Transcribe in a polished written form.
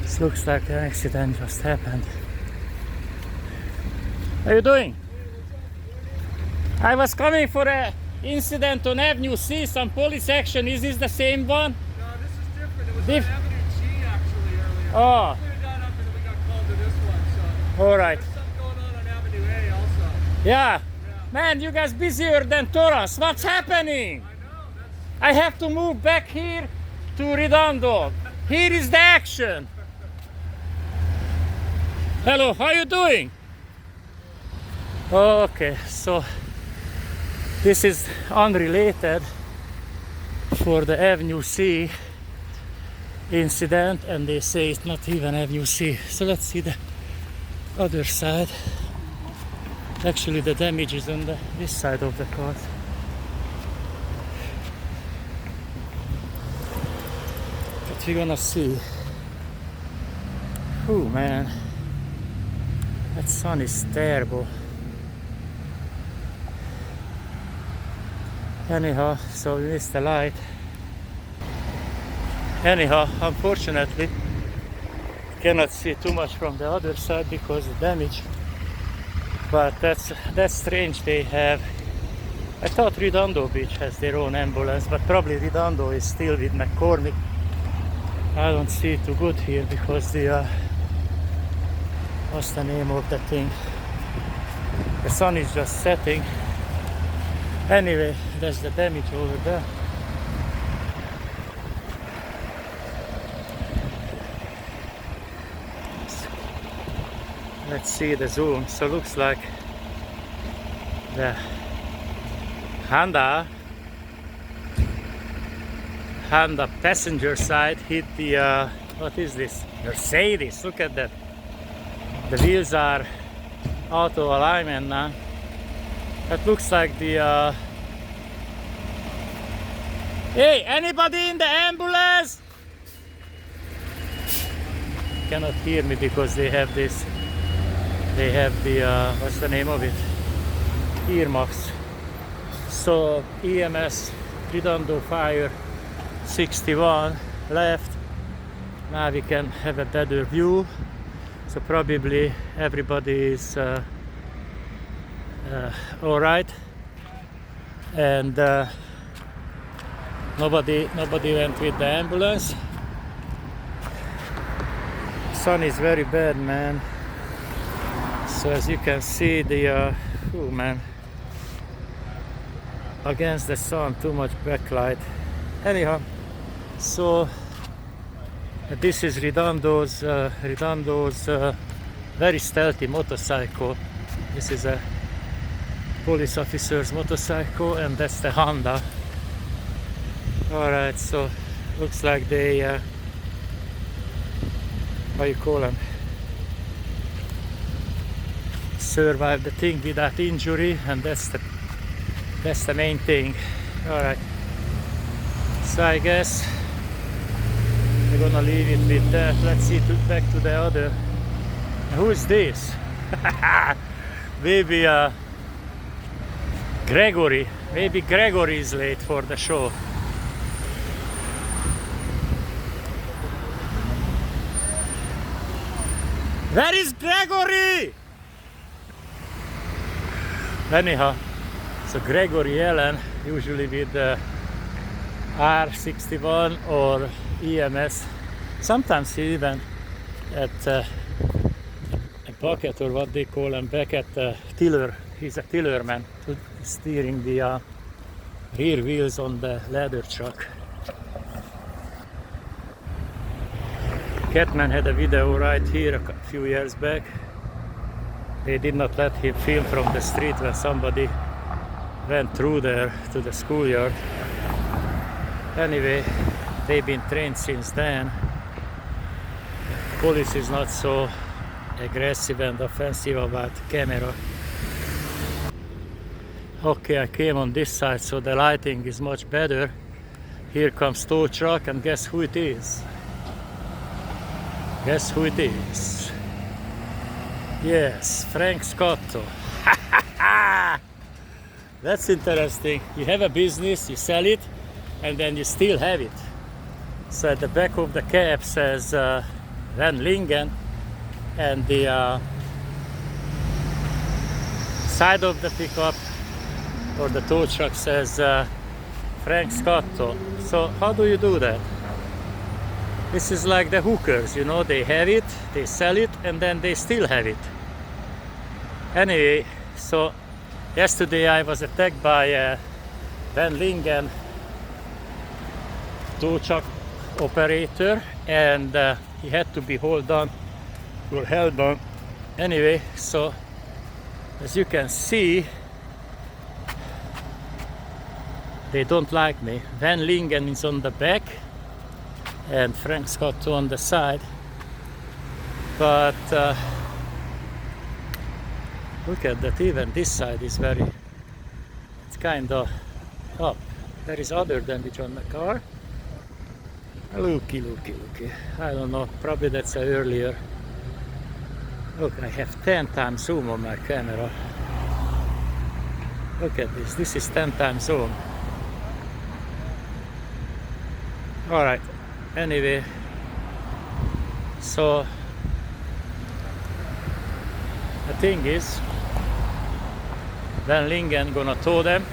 This looks like an accident just happened. How are you doing? I was coming for an incident on Avenue C, some police action. Is this the same one? No, this is different. It was on Avenue G actually earlier. Oh. We cleared that up and then we got called to this one. So Alright. there's something going on Avenue A also. Yeah. Man, you guys busier than Taurus. What's happening? I know. I have to move back here to Redondo. Here is the action. Hello, how are you doing? Okay, so this is unrelated for the Avenue C incident, and they say it's not even Avenue C. So let's see the other side. Actually, the damage is on this side of the car. But we're gonna see. Oh man, that sun is terrible. Anyhow, so we missed the light. Anyhow, unfortunately, cannot see too much from the other side because of damage. But that's strange. They have. I thought Redondo Beach has their own ambulance, but probably Redondo is still with McCormick. I don't see it too good here because the what's the name of the thing? The sun is just setting. Anyway, there's the damage over there. Let's see the zoom. So looks like the Honda passenger side hit the what is this? Mercedes. Look at that. The wheels are out of alignment now. That looks like the hey, anybody in the ambulance? Cannot hear me because they have this. They have the what's the name of it? Earmuffs. So EMS Redondo Fire 61 left. Now we can have a better view. So probably everybody is all right, and nobody went with the ambulance. Sun is very bad, man. So as you can see, the oh man, against the sun, too much backlight. Anyhow, so this is Redondo's very stealthy motorcycle. This is a police officer's motorcycle, and that's the Honda. Alright, so looks like they how you call them, survived the thing without injury, and that's the main thing. Alright, so I guess we're gonna leave it with that. Let's see back to the other. Who is this? Maybe Gregory. Maybe Gregory is late for the show. Where is Gregory? Anyhow, so Gregory Allen, usually with R61 or EMS. Sometimes he even at a bucket, or what they call him, back at the tiller. He's a tiller man, steering the rear wheels on the ladder truck. Catman had a video right here a few years back. They did not let him film from the street when somebody went through there to the schoolyard. Anyway, they've been trained since then. Police is not so aggressive and offensive about camera. Okay, I came on this side, so the lighting is much better. Here comes tow truck, and guess who it is? Guess who it is? Yes, Frank Scotto. That's interesting. You have a business, you sell it, and then you still have it. So at the back of the cab says Van Lingen, and the side of the pickup or the tow truck says Frank Scotto. So how do you do that? This is like the hookers, you know, they have it, they sell it, and then they still have it. Anyway, so yesterday I was attacked by a Van Lingen tow truck operator, and he had to be held on. Anyway, so as you can see, they don't like me. Van Lingen is on the back and Frank Scotto on the side, but look at that, even this side is it's kind of up. There is other damage on the car. Looky. I don't know, probably that's earlier. Look, I have 10 times zoom on my camera. Look at this is 10 times zoom. Alright, anyway, so the thing is, Van Lingen gonna tow them